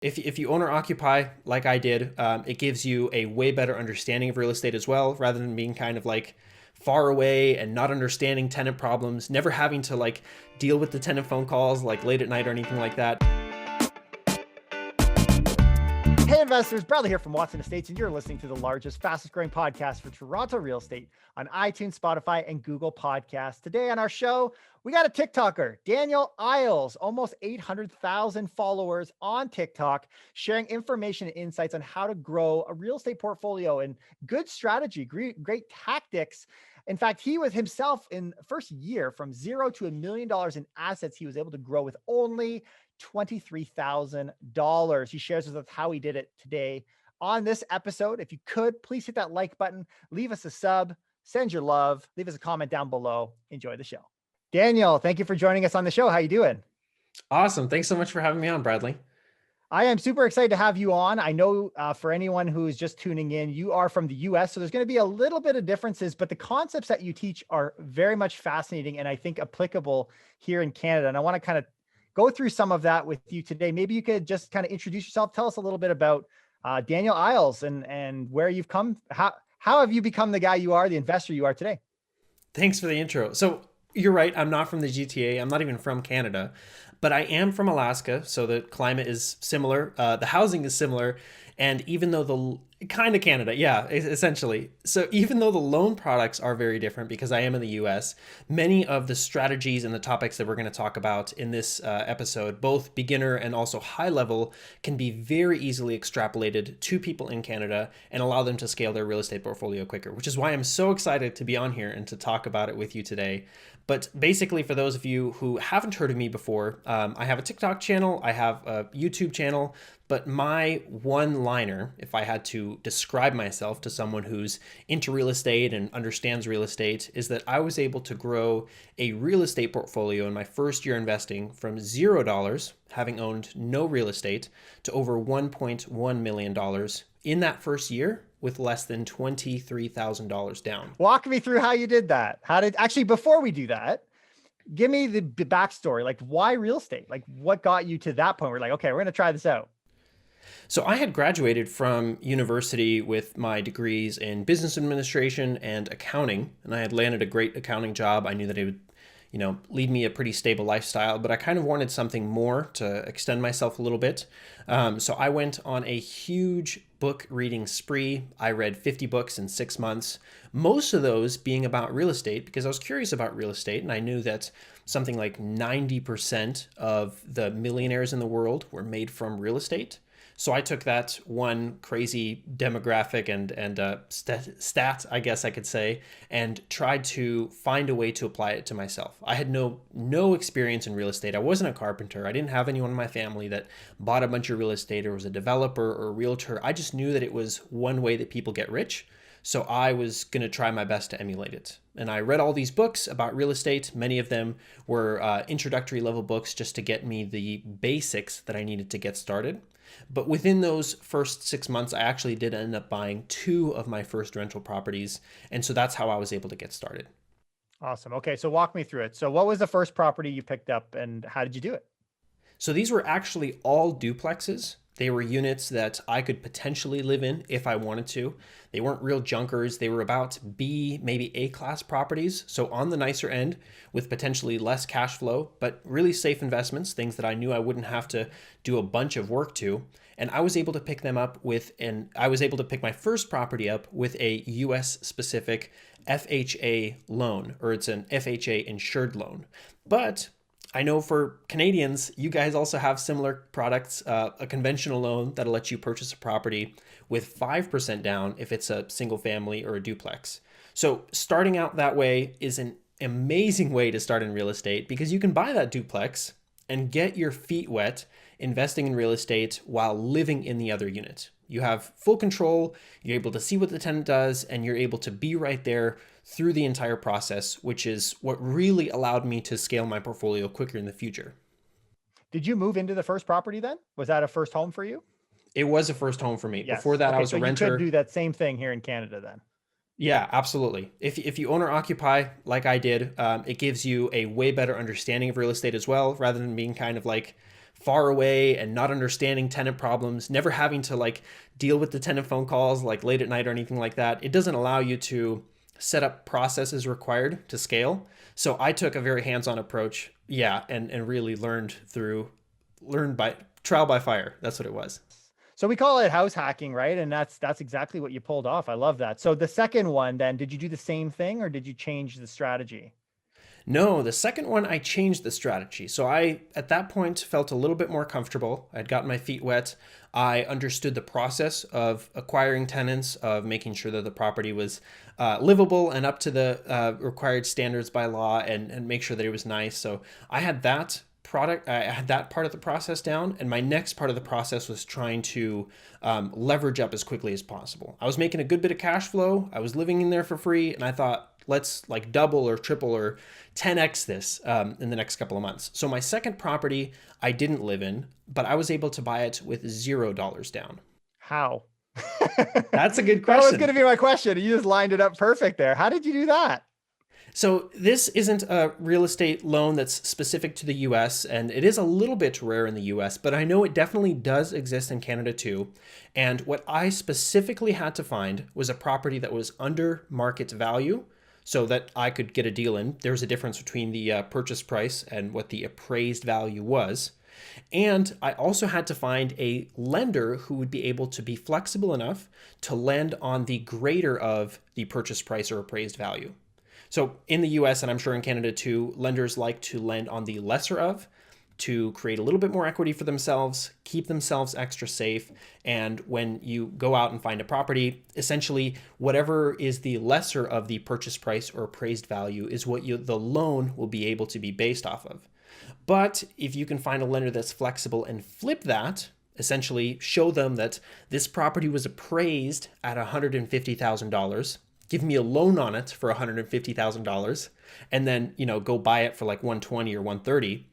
If you own or occupy like I did, it gives you a way better understanding of real estate as well, rather than being kind of like far away and not understanding tenant problems, never having to like deal with the tenant phone calls like late at night or anything like that. Hey investors, Bradley here from Watson Estates, and you're listening to the largest, fastest growing podcast for Toronto real estate on iTunes, Spotify, and Google Podcasts. Today on our show, we got a TikToker, Daniel Iles, almost 800,000 followers on TikTok, sharing information and insights on how to grow a real estate portfolio and good strategy, great tactics. In fact, he was himself in the first year from $0 to $1 million in assets he was able to grow with only $23,000. He shares with us how he did it today on this episode. If you could, please hit that like button, leave us a sub, send your love, leave us a comment down below. Enjoy the show. Daniel, thank you for joining us on the show. How you doing? Awesome. Thanks so much for having me on, Bradley. I am super excited to have you on. I know for anyone who's just tuning in, you are from the US, so there's going to be a little bit of differences, but the concepts that you teach are very much fascinating and I think applicable here in Canada. And I want to kind of go through some of that with you today. Maybe you could just kind of introduce yourself. Tell us a little bit about Daniel Iles and where you've come. How have you become the guy you are, the investor you are today? Thanks for the intro. So you're right. I'm not from the GTA. I'm not even from Canada, but I am from Alaska. So the climate is similar. The housing is similar. And even though kind of Canada, yeah, essentially. So even though the loan products are very different because I am in the US, many of the strategies and the topics that we're going to talk about in this episode, both beginner and also high level, can be very easily extrapolated to people in Canada and allow them to scale their real estate portfolio quicker, which is why I'm so excited to be on here and to talk about it with you today. But basically, for those of you who haven't heard of me before, I have a TikTok channel, I have a YouTube channel, but my one-liner, if I had to describe myself to someone who's into real estate and understands real estate, is that I was able to grow a real estate portfolio in my first year investing from $0, having owned no real estate, to over $1.1 million in that first year with less than $23,000 down. Walk me through how you did that. Before we do that, give me the backstory. Like, why real estate? Like, what got you to that point where like, okay, we're going to try this out? So I had graduated from university with my degrees in business administration and accounting, and I had landed a great accounting job. I knew that it would, lead me a pretty stable lifestyle, but I kind of wanted something more to extend myself a little bit. So I went on a huge book reading spree. I read 50 books in 6 months, most of those being about real estate because I was curious about real estate. And I knew that something like 90% of the millionaires in the world were made from real estate. So I took that one crazy demographic and stat, I guess I could say, and tried to find a way to apply it to myself. I had no experience in real estate. I wasn't a carpenter. I didn't have anyone in my family that bought a bunch of real estate or was a developer or a realtor. I just knew that it was one way that people get rich. So I was going to try my best to emulate it. And I read all these books about real estate. Many of them were introductory level books just to get me the basics that I needed to get started. But within those first 6 months, I actually did end up buying 2 of my first rental properties. And so that's how I was able to get started. Awesome. Okay. So walk me through it. So what was the first property you picked up and how did you do it? So these were actually all duplexes. They were units that I could potentially live in if I wanted to. They weren't real junkers. They were about B, maybe A-class properties. So on the nicer end with potentially less cash flow, but really safe investments, things that I knew I wouldn't have to do a bunch of work to. And I was able to pick them up I was able to pick my first property up with a US specific FHA loan, or it's an FHA insured loan. But I know for Canadians, you guys also have similar products, a conventional loan that'll let you purchase a property with 5% down if it's a single family or a duplex. So starting out that way is an amazing way to start in real estate because you can buy that duplex and get your feet wet investing in real estate while living in the other unit. You have full control, you're able to see what the tenant does, and you're able to be right there through the entire process, which is what really allowed me to scale my portfolio quicker in the future. Did you move into the first property then? Was that a first home for you? It was a first home for me. Yes. Before that, okay, I was so a renter. You could do that same thing here in Canada then. Yeah, absolutely. If you own or occupy like I did, it gives you a way better understanding of real estate as well, rather than being kind of like far away and not understanding tenant problems, never having to like deal with the tenant phone calls like late at night or anything like that, it doesn't allow you to set up processes required to scale. So I took a very hands-on approach, yeah, and really learned by trial by fire. That's what it was. So we call it house hacking, right? And that's exactly what you pulled off. I love that. So the second one, then, did you do the same thing or did you change the strategy? No, the second one, I changed the strategy. So I, at that point, felt a little bit more comfortable. I'd gotten my feet wet. I understood the process of acquiring tenants, of making sure that the property was livable and up to the required standards by law, and make sure that it was nice. So I had that I had that part of the process down, and my next part of the process was trying to leverage up as quickly as possible. I was making a good bit of cash flow. I was living in there for free, and I thought, let's like double or triple or 10x this in the next couple of months. So my second property I didn't live in, but I was able to buy it with $0 down. How? That's a good That was question. going to be my question. You just lined it up perfect there. How did you do that? So this isn't a real estate loan that's specific to the US, and it is a little bit rare in the US, but I know it definitely does exist in Canada too. And what I specifically had to find was a property that was under market value so that I could get a deal in. There's a difference between the purchase price and what the appraised value was. And I also had to find a lender who would be able to be flexible enough to lend on the greater of the purchase price or appraised value. So in the US, and I'm sure in Canada too, lenders like to lend on the lesser of to create a little bit more equity for themselves, keep themselves extra safe. And when you go out and find a property, essentially whatever is the lesser of the purchase price or appraised value is what the loan will be able to be based off of. But if you can find a lender that's flexible and flip that, essentially show them that this property was appraised at $150,000, give me a loan on it for $150,000, and then, go buy it for like 120 or 130,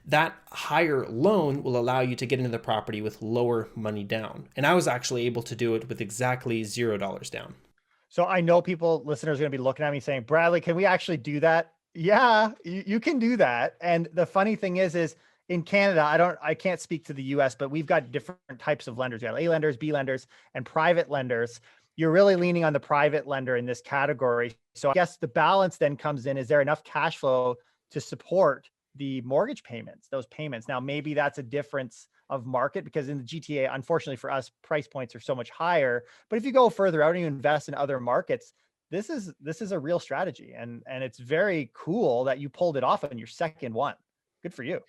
that higher loan will allow you to get into the property with lower money down. And I was actually able to do it with exactly $0 down. So I know listeners are going to be looking at me saying, Bradley, can we actually do that? Yeah, you can do that. And the funny thing is in Canada, I can't speak to the US, but we've got different types of lenders. We have A lenders, B lenders, and private lenders. You're really leaning on the private lender in this category. So I guess the balance then comes in, is there enough cash flow to support the mortgage payments, those payments? Now, maybe that's a difference of market because in the GTA, unfortunately for us, price points are so much higher. But if you go further out and you invest in other markets, this is a real strategy. And it's very cool that you pulled it off on your second one. Good for you.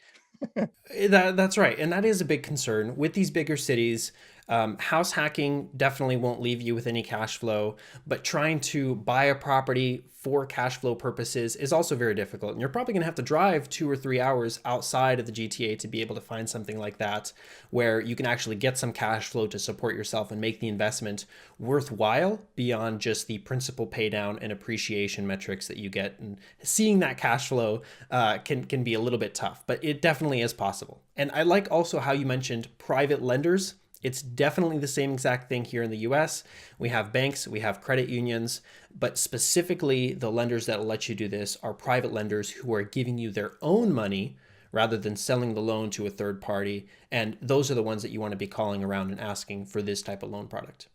That's right. And that is a big concern with these bigger cities. House hacking definitely won't leave you with any cash flow, but trying to buy a property for cash flow purposes is also very difficult. And you're probably going to have to drive 2 or 3 hours outside of the GTA to be able to find something like that, where you can actually get some cash flow to support yourself and make the investment worthwhile beyond just the principal pay down and appreciation metrics that you get. And seeing that cash flow can be a little bit tough, but it definitely is possible. And I like also how you mentioned private lenders. It's definitely the same exact thing here in the US. We have banks, we have credit unions, but specifically the lenders that will let you do this are private lenders who are giving you their own money rather than selling the loan to a third party. And those are the ones that you want to be calling around and asking for this type of loan product.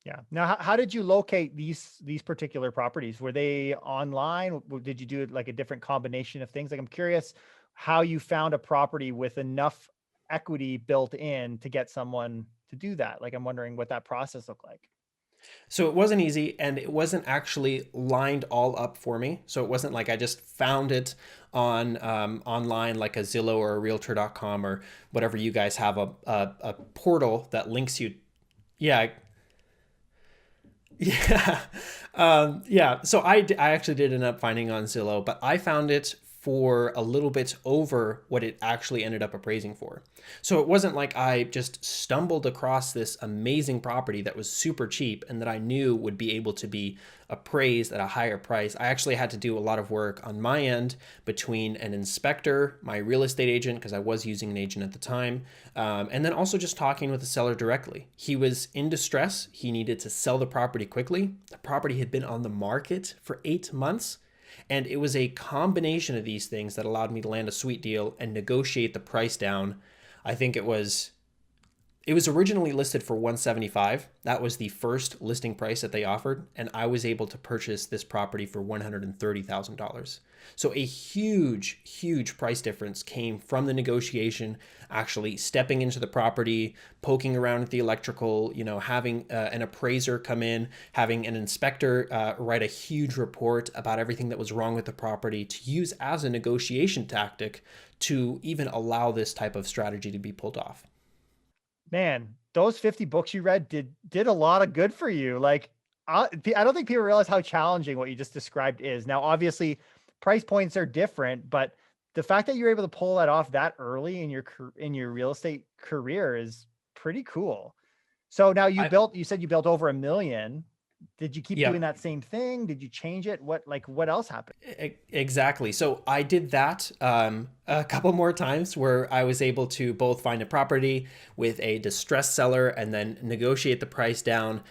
Yeah. Now, how did you locate these particular properties? Were they online? Did you do like a different combination of things? Like, I'm curious how you found a property with enough equity built in to get someone to do that. Like, I'm wondering what that process looked like. So it wasn't easy, and it wasn't actually lined all up for me. So it wasn't like I just found it on online like a Zillow or a Realtor.com or whatever you guys have, a portal that links you. Yeah. Yeah. Yeah. So I actually did end up finding on Zillow, but I found it for a little bit over what it actually ended up appraising for. So it wasn't like I just stumbled across this amazing property that was super cheap and that I knew would be able to be appraised at a higher price. I actually had to do a lot of work on my end between an inspector, my real estate agent, because I was using an agent at the time, and then also just talking with the seller directly. He was in distress. He needed to sell the property quickly. The property had been on the market for 8 months. And it was a combination of these things that allowed me to land a sweet deal and negotiate the price down. I think it was originally listed for 175. That was the first listing price that they offered, and I was able to purchase this property for $130,000. So a huge, huge price difference came from the negotiation, actually stepping into the property, poking around at the electrical, having an appraiser come in, having an inspector write a huge report about everything that was wrong with the property to use as a negotiation tactic to even allow this type of strategy to be pulled off. Man, those 50 books you read did a lot of good for you. Like, I don't think people realize how challenging what you just described is. Now, obviously, price points are different, but the fact that you're able to pull that off that early in your real estate career is pretty cool. So now I you said you built over 1 million. Did you keep Yeah. doing that same thing? Did you change it? What else happened? Exactly. So I did that a couple more times where I was able to both find a property with a distressed seller and then negotiate the price down,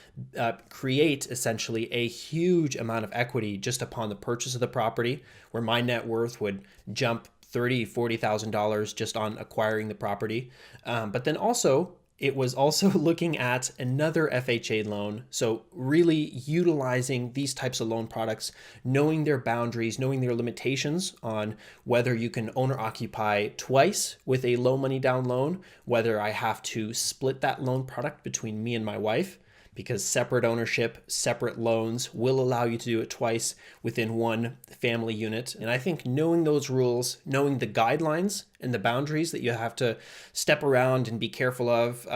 create essentially a huge amount of equity just upon the purchase of the property, where my net worth would jump $30,000, $40,000 just on acquiring the property. But then also it was also looking at another FHA loan. So really utilizing these types of loan products, knowing their boundaries, knowing their limitations on whether you can own or occupy twice with a low money down loan, whether I have to split that loan product between me and my wife, because separate ownership, separate loans will allow you to do it twice within one family unit. And I think knowing those rules, knowing the guidelines and the boundaries that you have to step around and be careful of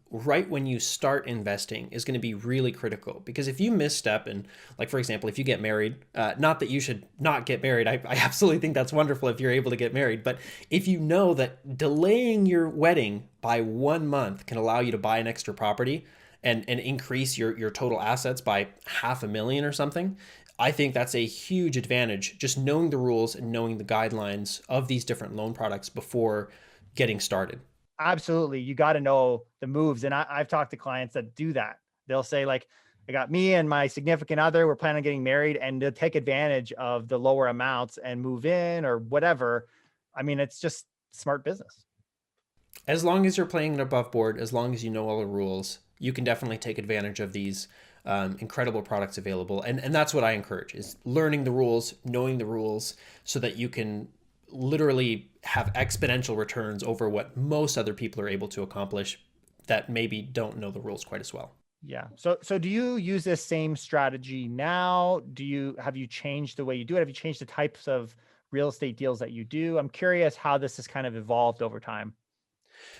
right when you start investing is going to be really critical. Because if you misstep and, like, for example, if you get married, not that you should not get married, I absolutely think that's wonderful if you're able to get married. But if you know that delaying your wedding by 1 month can allow you to buy an extra property, and increase your total assets by $500,000 or something, I think that's a huge advantage, just knowing the rules and knowing the guidelines of these different loan products before getting started. Absolutely. You got to know the moves. And I've talked to clients that do that. They'll say, like, I got me and my significant other, we're planning on getting married, and they'll take advantage of the lower amounts and move in or whatever. I mean, it's just smart business. As long as you're playing it above board, as long as you know all the rules, you can definitely take advantage of these incredible products available. And that's what I encourage, is learning the rules, knowing the rules, so that you can literally have exponential returns over what most other people are able to accomplish that maybe don't know the rules quite as well. Yeah. So do you use this same strategy now? Have you changed the way you do it? Have you changed the types of real estate deals that you do? I'm curious how this has kind of evolved over time.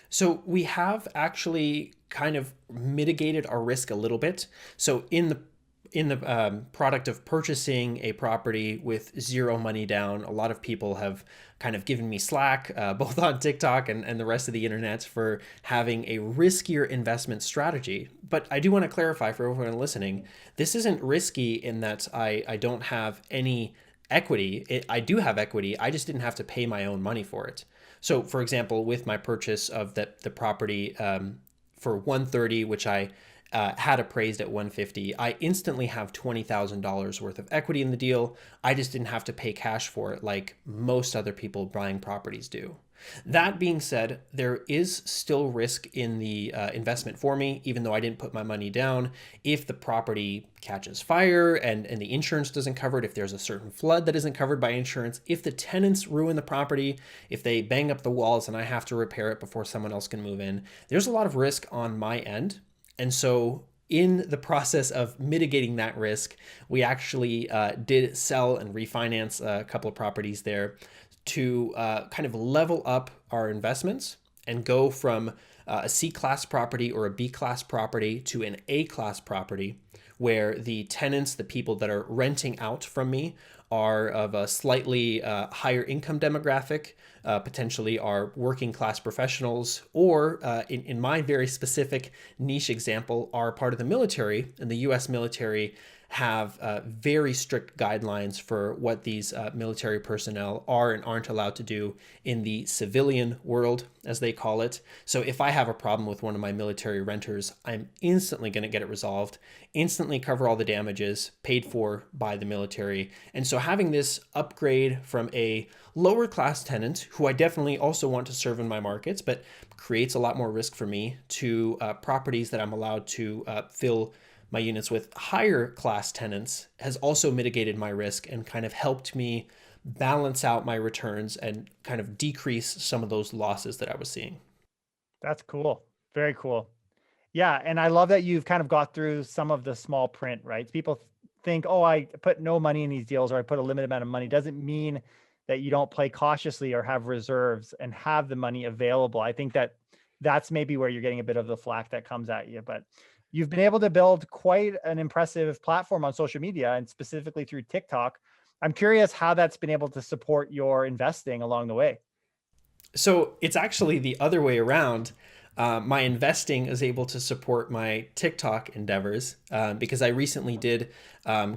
So we have actually kind of mitigated our risk a little bit. So in the product of purchasing a property with zero money down, a lot of people have kind of given me slack, both on TikTok and the rest of the internet, for having a riskier investment strategy. But I do want to clarify for everyone listening, this isn't risky in that I don't have any equity. I do have equity. I just didn't have to pay my own money for it. So, for example, with my purchase of the property for 130, which I had appraised at 150, I instantly have $20,000 worth of equity in the deal. I just didn't have to pay cash for it like most other people buying properties do. That being said, there is still risk in the investment for me, even though I didn't put my money down. If the property catches fire and the insurance doesn't cover it, if there's a certain flood that isn't covered by insurance, if the tenants ruin the property, if they bang up the walls and I have to repair it before someone else can move in, there's a lot of risk on my end. And so in the process of mitigating that risk, we actually did sell and refinance a couple of properties there to kind of level up our investments and go from a C-class property or a B-class property to an A-class property, where the tenants, the people that are renting out from me, are of a slightly higher income demographic, potentially are working class professionals, or in my very specific niche example, are part of the military, and the US military have very strict guidelines for what these military personnel are and aren't allowed to do in the civilian world, as they call it. So if I have a problem with one of my military renters, I'm instantly going to get it resolved, instantly cover all the damages paid for by the military. And so having this upgrade from a lower class tenant, who I definitely also want to serve in my markets, but creates a lot more risk for me, to properties that I'm allowed to fill my units with higher class tenants, has also mitigated my risk and kind of helped me balance out my returns and kind of decrease some of those losses that I was seeing. That's cool. Very cool. Yeah, and I love that you've kind of got through some of the small print, right? People think, oh, I put no money in these deals or I put a limited amount of money. Doesn't mean that you don't play cautiously or have reserves and have the money available. I think that that's maybe where you're getting a bit of the flack that comes at you. But you've been able to build quite an impressive platform on social media, and specifically through TikTok. I'm curious how that's been able to support your investing along the way. So it's actually the other way around. My investing is able to support my TikTok endeavors, because I recently did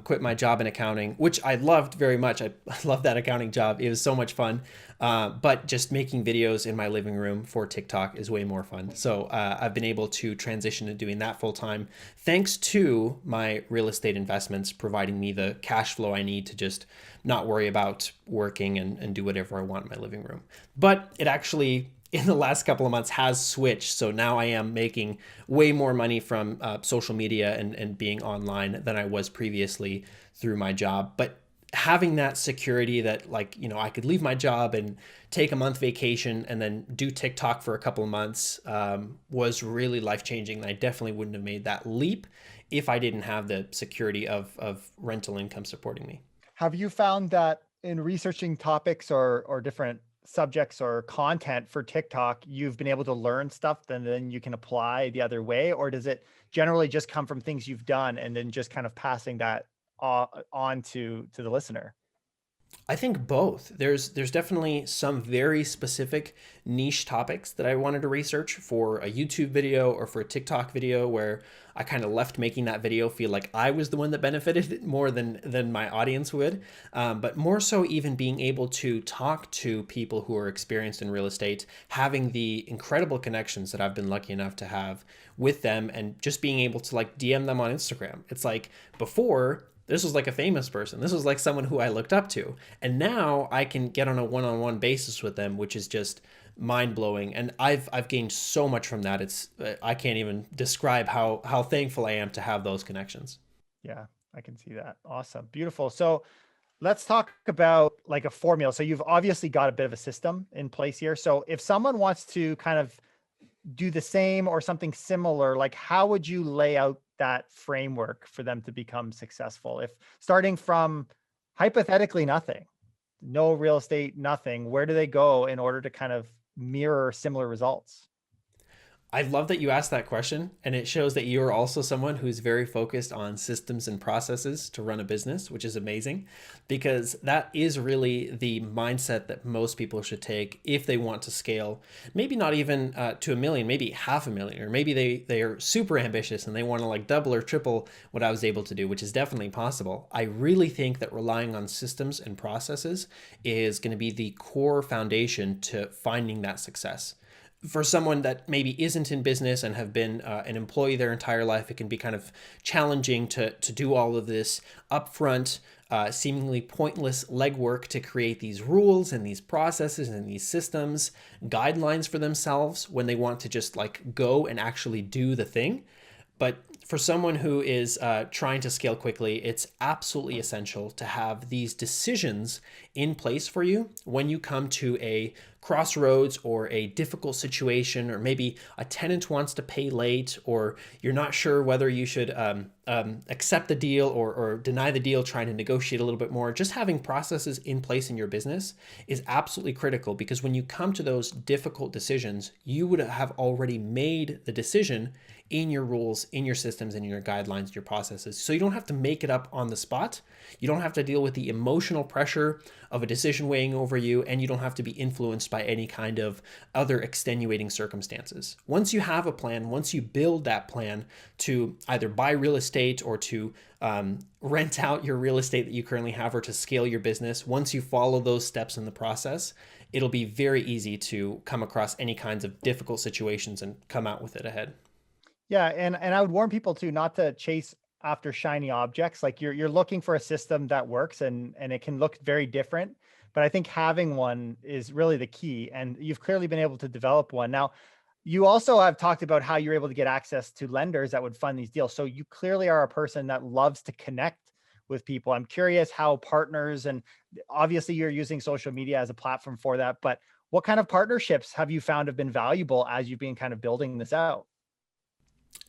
quit my job in accounting, which I loved very much. I loved that accounting job. It was so much fun. But just making videos in my living room for TikTok is way more fun. So I've been able to transition to doing that full time, thanks to my real estate investments providing me the cash flow I need to just not worry about working and do whatever I want in my living room. But it actually, in the last couple of months, has switched. So now I am making way more money from social media and being online than I was previously through my job. But having that security that, like, I could leave my job and take a month vacation and then do TikTok for a couple of months was really life-changing. I definitely wouldn't have made that leap if I didn't have the security of rental income supporting me. Have you found that in researching topics or different subjects or content for TikTok, you've been able to learn stuff that then you can apply the other way? Or does it generally just come from things you've done and then just kind of passing that on to the listener? I think both. There's definitely some very specific niche topics that I wanted to research for a YouTube video or for a TikTok video, where I kind of left making that video feel like I was the one that benefited more than my audience would. But more so, even being able to talk to people who are experienced in real estate, having the incredible connections that I've been lucky enough to have with them, and just being able to like DM them on Instagram. It's like before, this was like a famous person. This was like someone who I looked up to. And now I can get on a one-on-one basis with them, which is just mind-blowing. And I've gained so much from that. It's I can't even describe how thankful I am to have those connections. Yeah, I can see that. Awesome. Beautiful. So let's talk about like a formula. So you've obviously got a bit of a system in place here. So if someone wants to kind of do the same or something similar, like how would you lay out that framework for them to become successful? If starting from hypothetically nothing, no real estate, nothing, where do they go in order to kind of mirror similar results? I love that you asked that question, and it shows that you're also someone who's very focused on systems and processes to run a business, which is amazing, because that is really the mindset that most people should take if they want to scale. Maybe not even to 1 million, maybe 500,000, or maybe they are super ambitious and they want to like double or triple what I was able to do, which is definitely possible. I really think that relying on systems and processes is going to be the core foundation to finding that success. For someone that maybe isn't in business and have been an employee their entire life, it can be kind of challenging to do all of this upfront, seemingly pointless legwork to create these rules and these processes and these systems, guidelines for themselves when they want to just like go and actually do the thing. But for someone who is trying to scale quickly, it's absolutely essential to have these decisions in place for you when you come to a crossroads or a difficult situation, or maybe a tenant wants to pay late, or you're not sure whether you should accept the deal or deny the deal, trying to negotiate a little bit more. Just having processes in place in your business is absolutely critical, because when you come to those difficult decisions, you would have already made the decision in your rules, in your systems, in your guidelines, your processes. So you don't have to make it up on the spot. You don't have to deal with the emotional pressure of a decision weighing over you, and you don't have to be influenced by by any kind of other extenuating circumstances. Once you have a plan, once you build that plan to either buy real estate or to rent out your real estate that you currently have or to scale your business, once you follow those steps in the process, it'll be very easy to come across any kinds of difficult situations and come out with it ahead. Yeah, and I would warn people too not to chase after shiny objects. Like you're looking for a system that works and it can look very different, but I think having one is really the key, and you've clearly been able to develop one. Now, you also have talked about how you're able to get access to lenders that would fund these deals. So you clearly are a person that loves to connect with people. I'm curious how partners, and obviously you're using social media as a platform for that, but what kind of partnerships have you found have been valuable as you've been kind of building this out?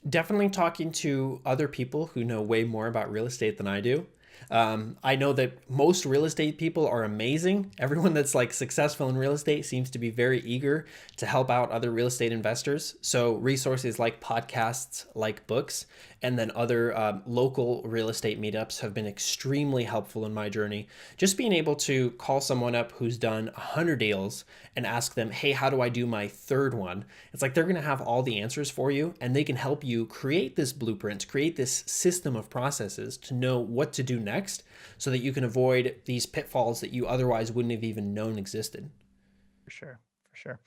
Definitely talking to other people who know way more about real estate than I do. I know that most real estate people are amazing. Everyone that's like successful in real estate seems to be very eager to help out other real estate investors. So resources like podcasts, like books, and then other local real estate meetups have been extremely helpful in my journey. Just being able to call someone up who's done 100 deals and ask them, hey, how do I do my third one? It's like they're going to have all the answers for you, and they can help you create this blueprint, create this system of processes to know what to do next so that you can avoid these pitfalls that you otherwise wouldn't have even known existed. For sure. For sure.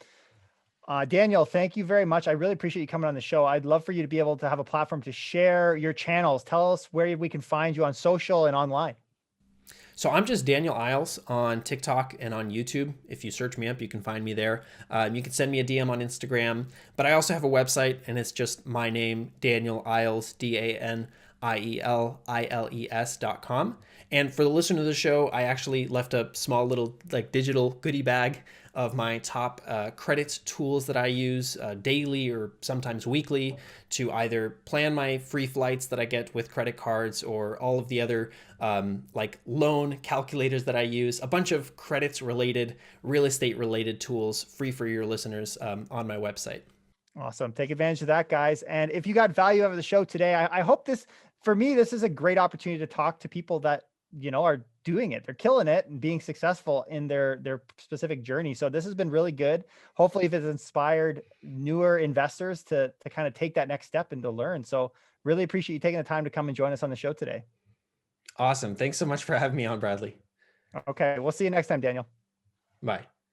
Daniel, thank you very much. I really appreciate you coming on the show. I'd love for you to be able to have a platform to share your channels. Tell us where we can find you on social and online. So I'm just Daniel Iles on TikTok and on YouTube. If you search me up, you can find me there. You can send me a DM on Instagram, but I also have a website, and it's just my name, Daniel Iles, DanielIles.com. And for the listener to the show, I actually left a small little like digital goodie bag of my top credit tools that I use daily or sometimes weekly to either plan my free flights that I get with credit cards or all of the other like loan calculators that I use. A bunch of credits related, real estate related tools free for your listeners on my website. Awesome. Take advantage of that, guys. And if you got value out of the show today, I hope this, for me, this is a great opportunity to talk to people that, are doing it. They're killing it and being successful in their specific journey. So this has been really good. Hopefully if it's inspired newer investors to kind of take that next step and to learn. So really appreciate you taking the time to come and join us on the show today. Awesome. Thanks so much for having me on, Bradley. Okay. We'll see you next time, Daniel. Bye.